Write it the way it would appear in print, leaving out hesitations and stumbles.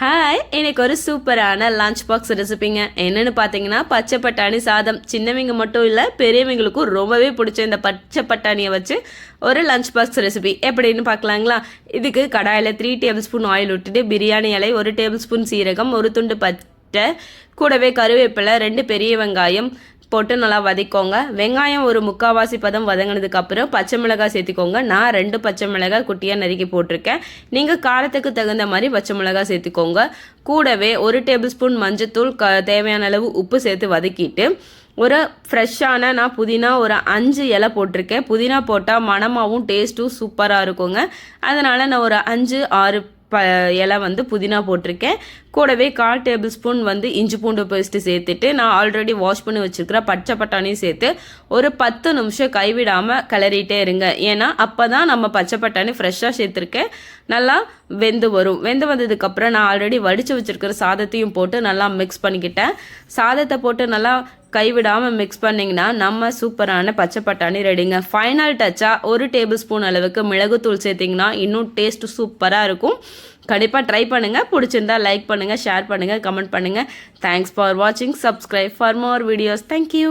Hi, எனக்கு ஒரு சூப்பரான லஞ்ச் பாக்ஸ் ரெசிபிங்க. என்னென்னு பார்த்தீங்கன்னா, பச்சை பட்டாணி சாதம். சின்னவங்க மட்டும் இல்லை, பெரியவங்களுக்கும் ரொம்பவே பிடிச்ச இந்த பச்சை பட்டாணியை வச்சு ஒரு லஞ்ச் பாக்ஸ் ரெசிபி எப்படின்னு பார்க்கலாங்களா? இதுக்கு கடாயில் 3 டேபிள் ஸ்பூன் ஆயில் விட்டுட்டு, பிரியாணி இலை 1 டேபிள் ஸ்பூன் சீரகம், 1 துண்டு பட்டை, கூடவே கருவேப்பிலை, 2 பெரிய வெங்காயம் போட்டு நல்லா வதக்கோங்க. வெங்காயம் ஒரு 3/4 பதம் வதங்கினதுக்கு அப்புறம் பச்சை மிளகாய் சேர்த்துக்கோங்க. நான் 2 பச்சை மிளகாய் குட்டியாக நறுக்கி போட்டிருக்கேன். நீங்கள் காரத்துக்கு தகுந்த மாதிரி பச்சை மிளகாய் சேர்த்துக்கோங்க. கூடவே 1 டேபிள் ஸ்பூன் மஞ்சத்தூள், தேவையான அளவு உப்பு சேர்த்து வதக்கிட்டு, ஒரு ஃப்ரெஷ்ஷான நான் புதினா ஒரு 5 இலை போட்டிருக்கேன். புதினா போட்டால் மணமாகவும் டேஸ்ட்டும் சூப்பராக இருக்குங்க. அதனால் நான் ஒரு 5-6 இலை புதினா போட்டிருக்கேன். கூடவே 1/4 டேபிள் ஸ்பூன் இஞ்சி பூண்டு பேஸ்ட்டு சேர்த்துட்டு, நான் ஆல்ரெடி வாஷ் பண்ணி வச்சுருக்கிற பச்சை பட்டாணியும் சேர்த்து ஒரு 10 நிமிஷம் கைவிடாமல் கிளறிட்டே இருங்க. ஏன்னா அப்போ தான் நம்ம பச்சை பட்டாணி ஃப்ரெஷ்ஷாக சேர்த்துருக்கேன், நல்லா வெந்து வரும். வெந்து வந்ததுக்கப்புறம் நான் ஆல்ரெடி வடித்து வச்சுருக்கிற சாதத்தையும் போட்டு நல்லா மிக்ஸ் பண்ணிக்கிட்டேன். சாதத்தை போட்டு நல்லா கைவிடாமல் மிக்ஸ் பண்ணிங்கன்னா நம்ம சூப்பரான பச்சை பட்டாணி ரெடிங்க. ஃபைனல் டச்சாக 1 டேபிள் ஸ்பூன் அளவுக்கு மிளகுத்தூள் சேர்த்திங்கன்னா இன்னும் டேஸ்ட்டு சூப்பராக இருக்கும். கண்டிப்பாக ட்ரை பண்ணுங்கள். பிடிச்சிருந்தா லைக் பண்ணுங்கள், ஷேர் பண்ணுங்கள், கமெண்ட் பண்ணுங்கள். தேங்க்ஸ் ஃபார் வாட்சிங். Subscribe for more videos. Thank you.